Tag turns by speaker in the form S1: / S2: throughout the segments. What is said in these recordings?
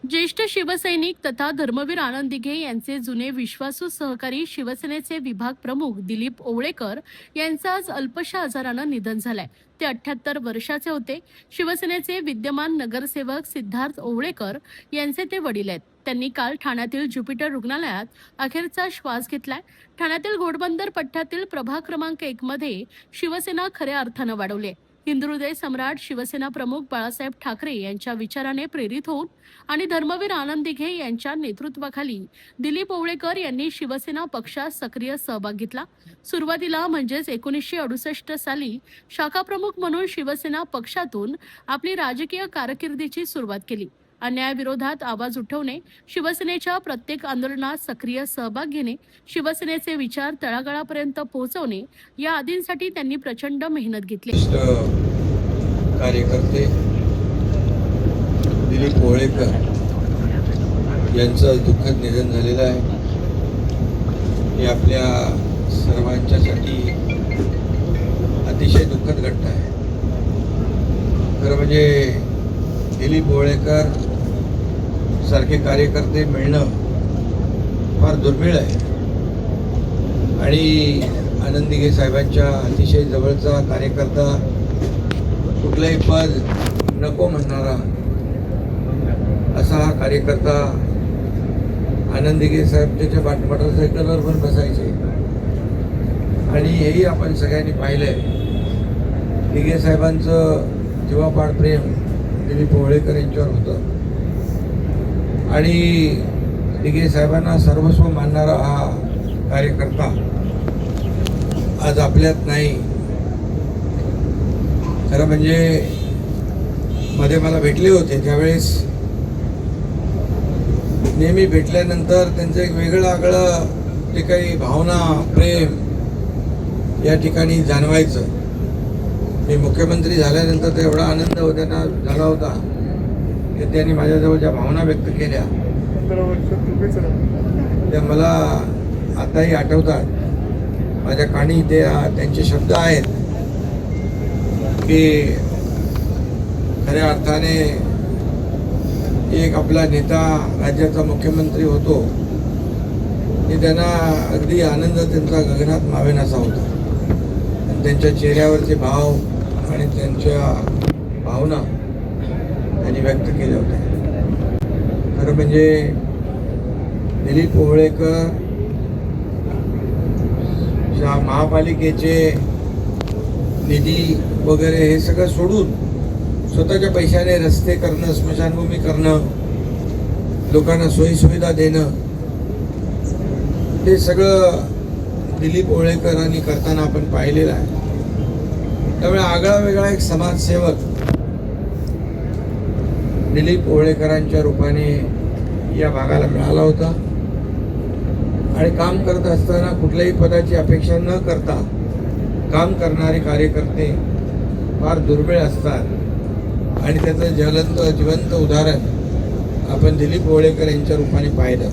S1: ज्येष्ठ शिवसैनिक तथा धर्मवीर आनंद दिघे यांचे जुने विश्वासू सहकारी शिवसेनेचे विभाग प्रमुख दिलीप ओवळेकर यांचं आज अल्पशा आजारानं निधन झालंय. ते 78 वर्षाचे होते. शिवसेनेचे विद्यमान नगरसेवक सिद्धार्थ ओवळेकर यांचे ते वडील आहेत. त्यांनी काल ठाण्यातील ज्युपिटर रुग्णालयात अखेरचा श्वास घेतलाय. ठाण्यातील घोडबंदर पट्ट्यातील प्रभाग क्रमांक 1 मध्ये शिवसेना खऱ्या अर्थानं वाढवली. हिंदुहृदय सम्राट शिवसेना प्रमुख बाळासाहेब ठाकरे यांच्या विचाराने प्रेरित होऊन आणि धर्मवीर आनंद दिघे यांच्या नेतृत्वाखाली दिलीप ओवळेकर यांनी शिवसेना पक्षात सक्रिय सहभाग घेतला. सुरुवातीला म्हणजेच 1968 साली शाखा प्रमुख म्हणून शिवसेना पक्षातून आपली राजकीय कारकिर्दीची सुरुवात केली. अन्यायाविरोधात आवाज उठवणे, शिवसेनेच्या प्रत्येक आंदोलनात सक्रिय सहभाग घेणे, शिवसेनेचे विचार तळागाळापर्यंत पोहोचवणे या आदींसाठी त्यांनी प्रचंड मेहनत घेतली.
S2: कार्यकर्ते दिलीप ओवळेकर यांचं दुःखद निधन झालेलं आहे. हे आपल्या सर्वांच्यासाठी अतिशय दुःखद घटना आहे. खरं म्हणजे दिलीप ओवळेकर सारखे कार्यकर्ते मिळणं फार दुर्मिळ आहे आणि आनंद दिघे साहेबांच्या अतिशय जवळचा कार्यकर्ता, कुठलंही पद नको म्हणणारा असा हा कार्यकर्ता आनंद दिघे साहेब त्याच्या मोटरसायकलवर पण बसायचे आणि हेही आपण सगळ्यांनी पाहिलंय. दिघे साहेबांचं जीवापाड प्रेम दिलीप ओवळेकर यांच्यावर होतं आणि दिघे साहेबांना सर्वस्व मानणारा हा कार्यकर्ता आज आपल्यात नाही. खरं म्हणजे मध्ये मला भेटले होते त्यावेळेस नेहमी भेटल्यानंतर त्यांचं एक वेगळं आगळं जे काही भावना, प्रेम या ठिकाणी जाणवायचं. मी मुख्यमंत्री झाल्यानंतर तर एवढा आनंद त्यांना झाला होता की त्यांनी माझ्याजवळ ज्या भावना व्यक्त केल्या त्या मला आताही आठवतात. माझ्या कानी त्यांचे शब्द आहेत की खऱ्या अर्थाने एक आपला नेता राज्याचा मुख्यमंत्री होतो हे त्यांना अगदी आनंद त्यांचा गगनात मावेनासा होता. आणि त्यांच्या चेहऱ्यावरचे भाव आणि त्यांच्या भावना त्यांनी व्यक्त केल्या होत्या. खरं म्हणजे दिलीप ओवळेकर महापालिकेचे निधी वगैरे हे सगळं सोडून स्वतःच्या पैशाने रस्ते करणं, स्मशानभूमी करणं, लोकांना सोयीसुविधा देणं हे सगळं दिलीप ओवळेकरांनी करताना आपण पाहिलेलं आहे. त्यामुळे आगळा वेगळा एक समाजसेवक दिलीप ओवळेकरांच्या रूपाने या भागाला मिळाला होता आणि काम करत असताना कुठल्याही पदाची अपेक्षा न करता काम करणारे कार्यकर्ते फार दुर्मिळ असतात आणि त्याचं जिवंत उदाहरण आपण दिलीप ओवळेकर यांच्या रूपाने पाहिलं.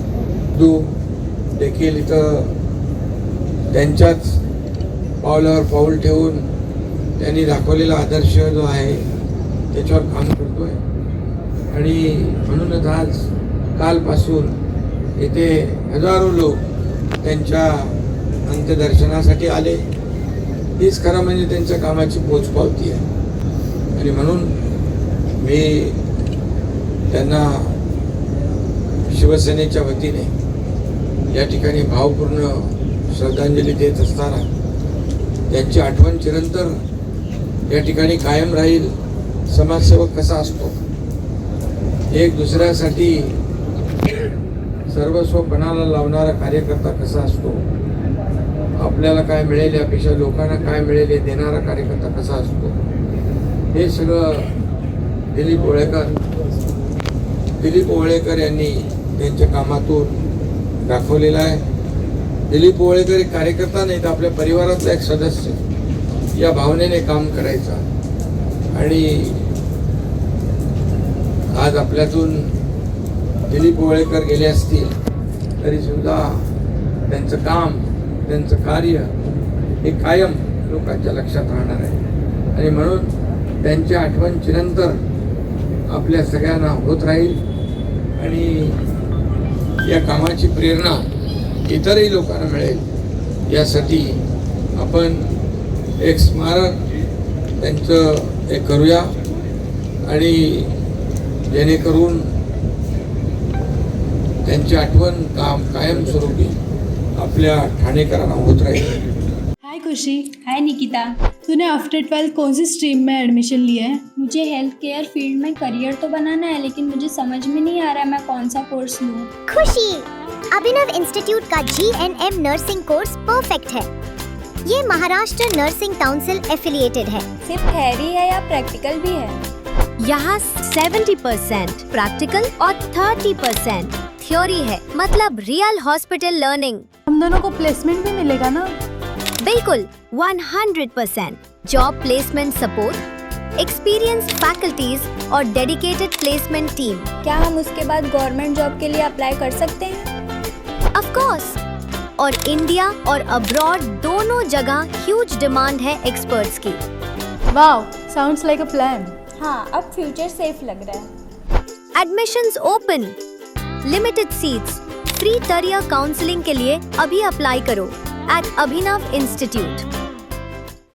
S2: देखील इथं त्यांच्याच पावलावर पाऊल ठेवून त्यांनी दाखवलेला आदर्श जो आहे त्याच्यावर काम करतोय आणि म्हणूनच आज कालपासून इथे हजारो लोक त्यांच्या अंत्यदर्शनासाठी आले. हीच खरं म्हणजे त्यांच्या कामाची पोचपावती आहे आणि म्हणून मी त्यांना शिवसेनेच्या वतीने या ठिकाणी भावपूर्ण श्रद्धांजली देत असताना त्यांची आठवण चिरंतर या ठिकाणी कायम राहील. समाजसेवक कसा असतो, एक दुसऱ्यासाठी सर्वस्व पणाला लावणारा कार्यकर्ता कसा असतो, आपल्याला काय मिळेल यापेक्षा लोकांना काय मिळेल हे देणारा कार्यकर्ता कसा असतो, हे सगळं दिलीप ओवळेकर यांनी त्यांच्या कामातून दाखवलेलं आहे. दिलीप ओवळेकर एक कार्यकर्ता नाही तर आपल्या परिवारातला एक सदस्य या भावनेने काम करायचा आणि आज आपल्यातून दिलीप ओवळेकर गेले असतील तरी सुद्धा त्यांचं काम, त्यांचं कार्य हे कायम लोकांच्या लक्षात राहणार आहे आणि म्हणून त्यांची आठवण चिरंतर आपल्या सगळ्यांना होत राहील आणि या कामाची प्रेरणा इतरही लोकांना मिळेल यासाठी आपण एक स्मारक त्यांचं एक करूया आणि जेणेकरून त्यांची आठवण कायमस्वरूपी आपल्या ठाणेकरांना होत राहील.
S3: हाय खुशी,
S4: हाय निकिता,
S3: तूने आफ्टर 12 कौन सी स्ट्रीम में एडमिशन लिया है?
S4: मुझे हेल्थ केयर फील्ड में करियर तो बनाना है, लेकिन मुझे समझ में नहीं आ रहा है मैं कौन सा कोर्स लूँ।
S5: खुशी, अभिनव इंस्टीट्यूट का GNM नर्सिंग कोर्स परफेक्ट है। ये महाराष्ट्र नर्सिंग काउंसिल एफिलिएटेड है।
S4: सिर्फ थ्योरी है या प्रैक्टिकल भी है?
S5: यहाँ 70% प्रैक्टिकल और 30% थ्योरी है, मतलब रियल हॉस्पिटल लर्निंग।
S3: हम दोनों को प्लेसमेंट भी मिलेगा ना?
S5: बिल्कुल 100% job placement support, experienced faculties और डेडिकेटेड प्लेसमेंट टीम।
S4: क्या हम उसके बाद गवर्नमेंट जॉब के लिए अप्लाई कर सकते हैं?
S5: ऑफ कोर्स, और इंडिया और अब्रॉड दोनों जगह ह्यूज डिमांड है एक्सपर्ट्स की।
S3: Wow, sounds like a plan.
S4: हाँ, अब फ्यूचर सेफ लग रहा है।
S5: Admissions open, limited seats, free career counselling के लिए अभी अप्लाई करो एट अभिनव इंस्टीट्यूट।